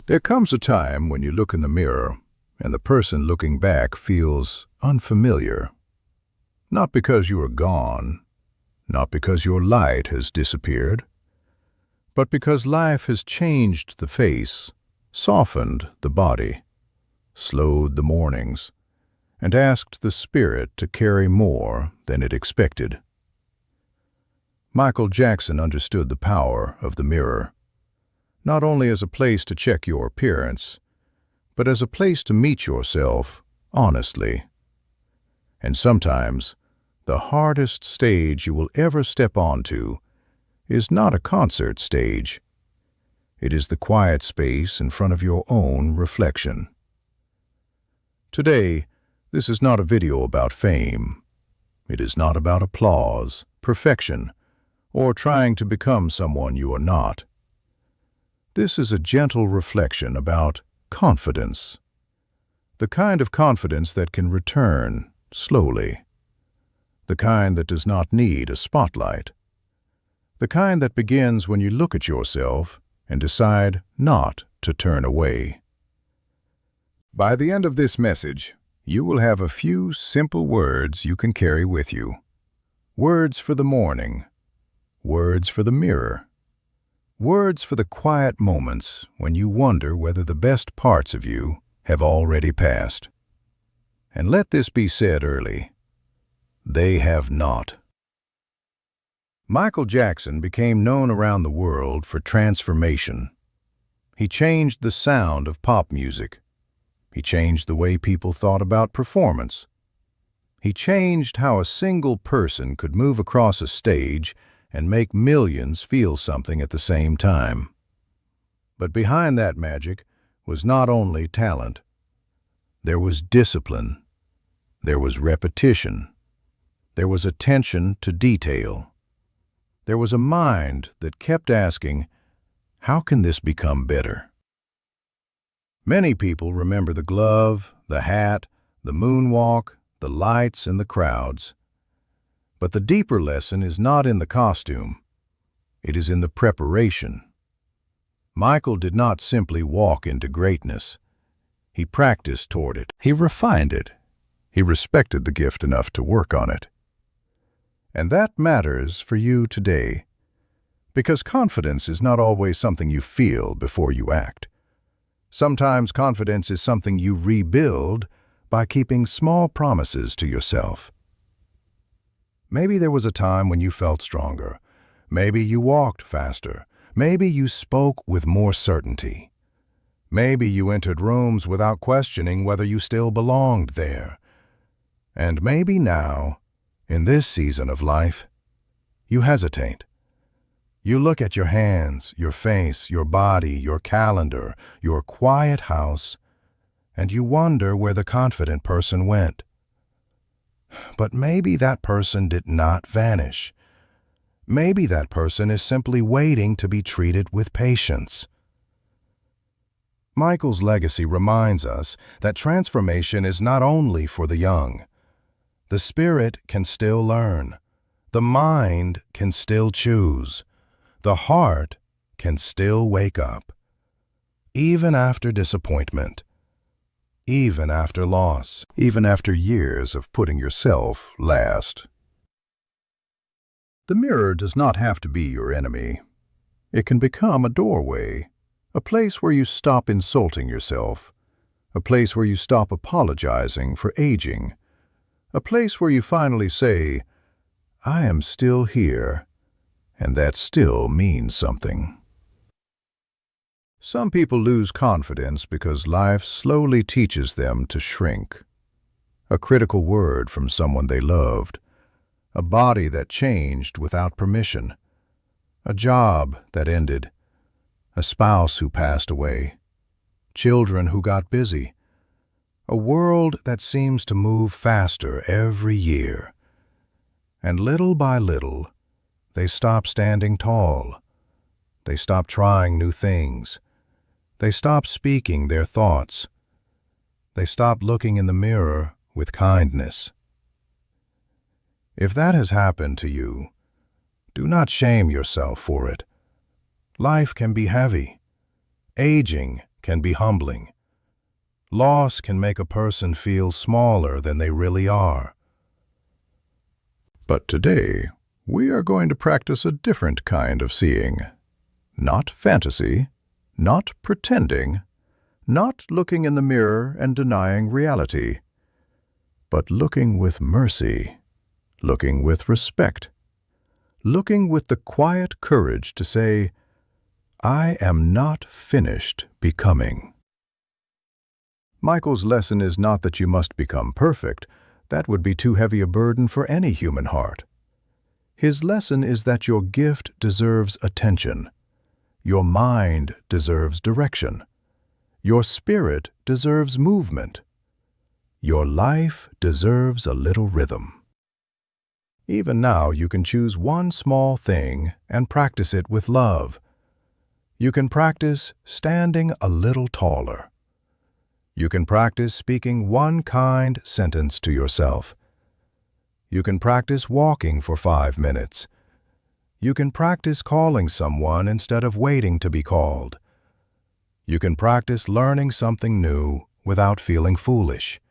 There comes a time when you look in the mirror and the person looking back feels unfamiliar. Not because you are gone, not because your light has disappeared, but because life has changed the face, softened the body, slowed the mornings, and asked the spirit to carry more than it expected. Michael Jackson understood the power of the mirror, not only as a place to check your appearance, but as a place to meet yourself honestly. And sometimes, the hardest stage you will ever step onto is not a concert stage. It is the quiet space in front of your own reflection. Today, this is not a video about fame. It is not about applause, perfection, or trying to become someone you are not. This is a gentle reflection about confidence. The kind of confidence that can return slowly. The kind that does not need a spotlight. The kind that begins when you look at yourself and decide not to turn away. By the end of this message, you will have a few simple words you can carry with you. Words for the morning. Words for the mirror. Words for the quiet moments when you wonder whether the best parts of you have already passed. And let this be said early. They have not. Michael Jackson became known around the world for transformation. He changed the sound of pop music. He changed the way people thought about performance. He changed how a single person could move across a stage and make millions feel something at the same time. But behind that magic was not only talent. There was discipline. There was repetition. There was attention to detail. There was a mind that kept asking, how can this become better? Many people remember the glove, the hat, the moonwalk, the lights, and the crowds. But the deeper lesson is not in the costume. It is in the preparation. Michael did not simply walk into greatness. He practiced toward it. He refined it. He respected the gift enough to work on it. And that matters for you today, because confidence is not always something you feel before you act. Sometimes confidence is something you rebuild by keeping small promises to yourself. Maybe there was a time when you felt stronger. Maybe you walked faster. Maybe you spoke with more certainty. Maybe you entered rooms without questioning whether you still belonged there. And maybe now, in this season of life, you hesitate. You look at your hands, your face, your body, your calendar, your quiet house, and you wonder where the confident person went. But maybe that person did not vanish. Maybe that person is simply waiting to be treated with patience. Michael's legacy reminds us that transformation is not only for the young. The spirit can still learn. The mind can still choose. The heart can still wake up. Even after disappointment. Even after loss. Even after years of putting yourself last. The mirror does not have to be your enemy. It can become a doorway, a place where you stop insulting yourself, a place where you stop apologizing for aging, a place where you finally say, I am still here, and that still means something. Some people lose confidence because life slowly teaches them to shrink. A critical word from someone they loved, a body that changed without permission, a job that ended, a spouse who passed away, children who got busy, a world that seems to move faster every year. And little by little, they stop standing tall. They stop trying new things. They stop speaking their thoughts. They stop looking in the mirror with kindness. If that has happened to you, do not shame yourself for it. Life can be heavy. Aging can be humbling. Loss can make a person feel smaller than they really are. But today, we are going to practice a different kind of seeing. Not fantasy, not pretending, not looking in the mirror and denying reality, but looking with mercy, looking with respect, looking with the quiet courage to say, I am not finished becoming. Michael's lesson is not that you must become perfect. That would be too heavy a burden for any human heart. His lesson is that your gift deserves attention. Your mind deserves direction. Your spirit deserves movement. Your life deserves a little rhythm. Even now, you can choose one small thing and practice it with love. You can practice standing a little taller. You can practice speaking one kind sentence to yourself. You can practice walking for 5 minutes. You can practice calling someone instead of waiting to be called. You can practice learning something new without feeling foolish.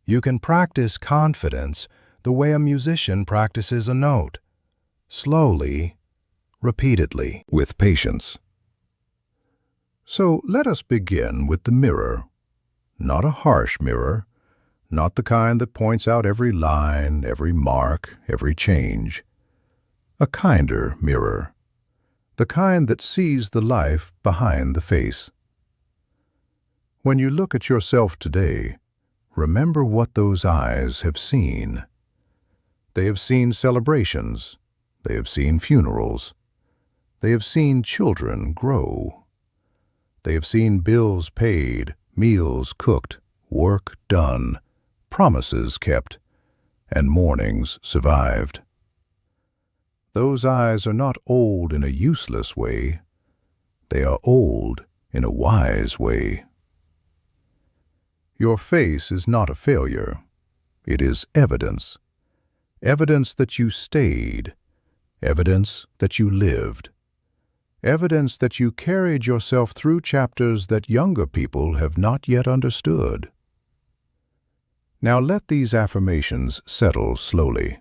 You can practice confidence the way a musician practices a note, slowly, repeatedly, with patience. So let us begin with the mirror. Not a harsh mirror, not the kind that points out every line, every mark, every change. A kinder mirror, the kind that sees the life behind the face. When you look at yourself today, remember what those eyes have seen. They have seen celebrations. They have seen funerals. They have seen children grow. They have seen bills paid, meals cooked, work done, promises kept, and mornings survived. Those eyes are not old in a useless way. They are old in a wise way. Your face is not a failure. It is evidence. Evidence that you stayed. Evidence that you lived. Evidence that you carried yourself through chapters that younger people have not yet understood. Now let these affirmations settle slowly.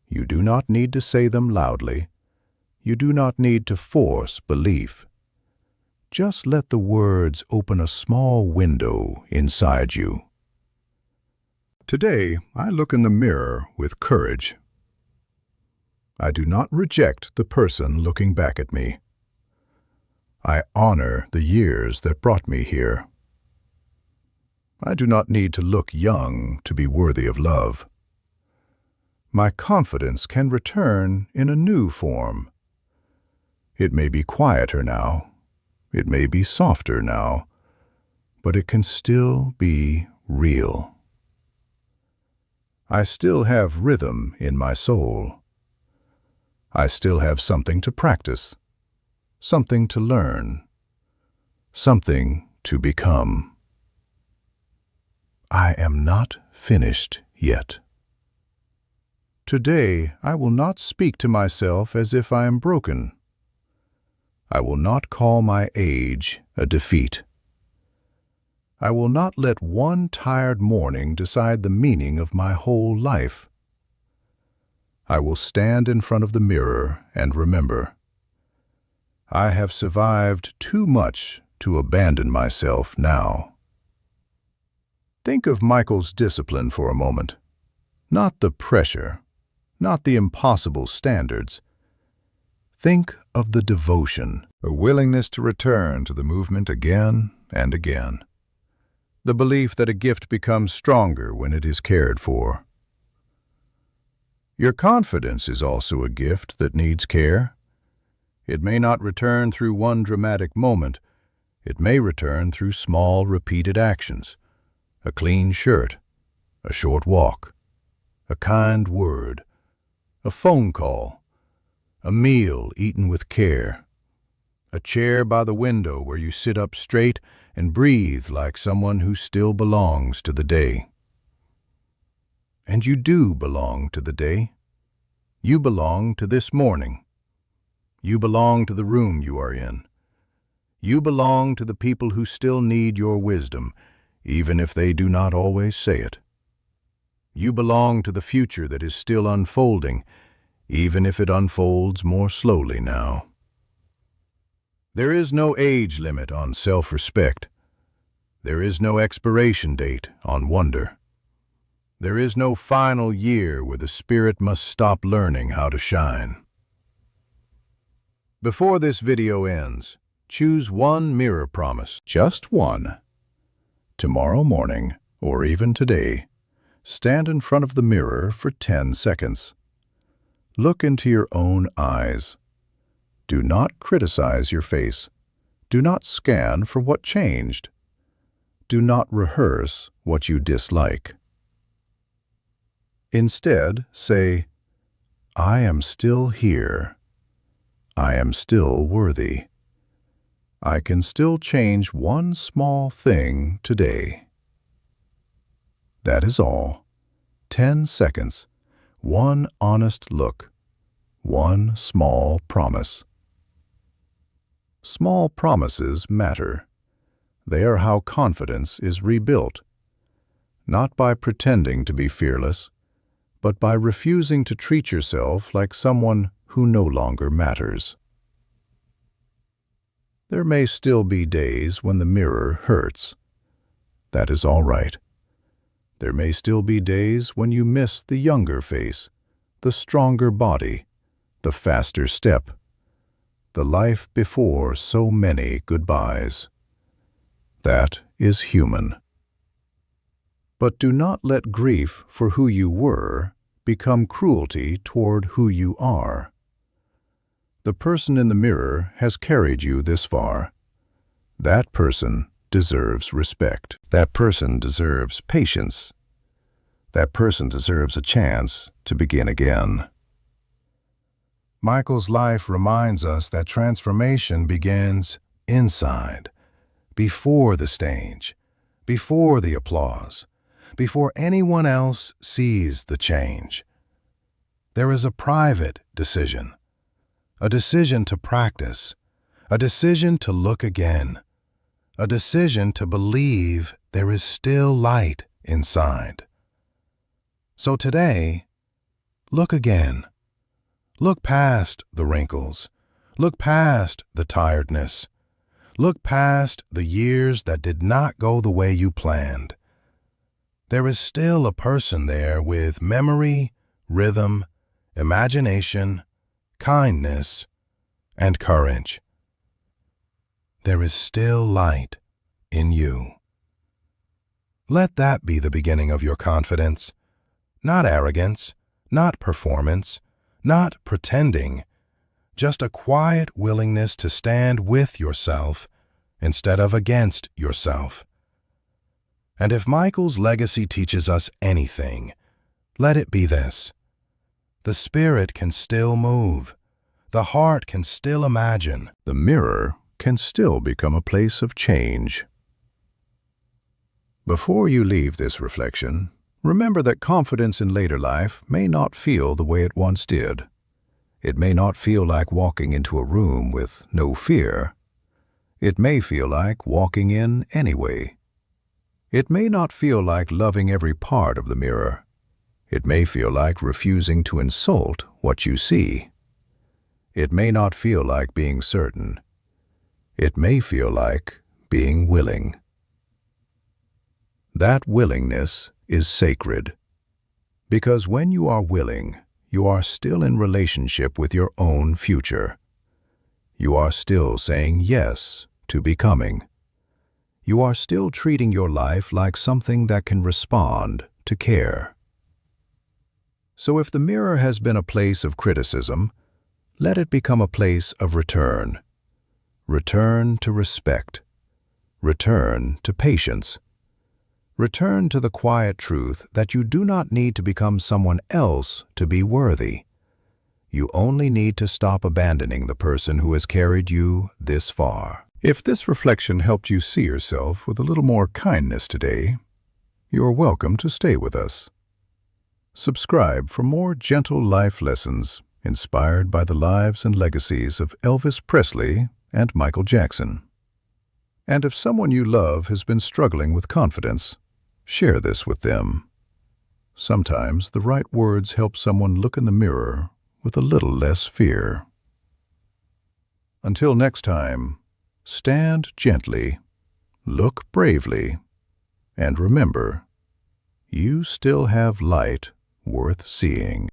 You do not need to say them loudly. You do not need to force belief. Just let the words open a small window inside you. Today, I look in the mirror with courage. I do not reject the person looking back at me. I honor the years that brought me here. I do not need to look young to be worthy of love. My confidence can return in a new form. It may be quieter now. It may be softer now, but it can still be real. I still have rhythm in my soul. I still have something to practice, something to learn, something to become. I am not finished yet. Today, I will not speak to myself as if I am broken. I will not call my age a defeat. I will not let one tired morning decide the meaning of my whole life. I will stand in front of the mirror and remember, I have survived too much to abandon myself now. Think of Michael's discipline for a moment. Not the pressure, not the impossible standards. Think of the devotion, a willingness to return to the movement again and again. The belief that a gift becomes stronger when it is cared for. Your confidence is also a gift that needs care. It may not return through one dramatic moment. It may return through small, repeated actions. A clean shirt, a short walk, a kind word, a phone call, a meal eaten with care, a chair by the window where you sit up straight and breathe like someone who still belongs to the day. And you do belong to the day. You belong to this morning. You belong to the room you are in. You belong to the people who still need your wisdom, even if they do not always say it. You belong to the future that is still unfolding, even if it unfolds more slowly now. There is no age limit on self-respect. There is no expiration date on wonder. There is no final year where the spirit must stop learning how to shine. Before this video ends, choose one mirror promise. Just one. Tomorrow morning, or even today, stand in front of the mirror for 10 seconds. Look into your own eyes. Do not criticize your face. Do not scan for what changed. Do not rehearse what you dislike. Instead, say, I am still here. I am still worthy. I can still change one small thing today. That is all. 10 seconds. One honest look. One small promise. Small promises matter. They are how confidence is rebuilt. Not by pretending to be fearless, but by refusing to treat yourself like someone who no longer matters. There may still be days when the mirror hurts. That is all right. There may still be days when you miss the younger face, the stronger body, the faster step, the life before so many goodbyes. That is human. But do not let grief for who you were become cruelty toward who you are. The person in the mirror has carried you this far. That person deserves respect. That person deserves patience. That person deserves a chance to begin again. Michael's life reminds us that transformation begins inside, before the stage, before the applause, before anyone else sees the change. There is a private decision, a decision to practice, a decision to look again, a decision to believe there is still light inside. So today, look again. Look past the wrinkles. Look past the tiredness. Look past the years that did not go the way you planned. There is still a person there with memory, rhythm, imagination, kindness, and courage. There is still light in you. Let that be the beginning of your confidence. Not arrogance, not performance, not pretending, just a quiet willingness to stand with yourself instead of against yourself. And if Michael's legacy teaches us anything, let it be this. The spirit can still move. The heart can still imagine. The mirror can still become a place of change. Before you leave this reflection, remember that confidence in later life may not feel the way it once did. It may not feel like walking into a room with no fear. It may feel like walking in anyway. It may not feel like loving every part of the mirror. It may feel like refusing to insult what you see. It may not feel like being certain. It may feel like being willing. That willingness is sacred, because when you are willing, you are still in relationship with your own future. You are still saying yes to becoming. You are still treating your life like something that can respond to care. So if the mirror has been a place of criticism, let it become a place of return. Return to respect. Return to patience. Return to the quiet truth that you do not need to become someone else to be worthy. You only need to stop abandoning the person who has carried you this far. If this reflection helped you see yourself with a little more kindness today, you are welcome to stay with us. Subscribe for more gentle life lessons inspired by the lives and legacies of Elvis Presley and Michael Jackson. And if someone you love has been struggling with confidence, share this with them. Sometimes the right words help someone look in the mirror with a little less fear. Until next time, stand gently, look bravely, and remember, you still have light worth seeing.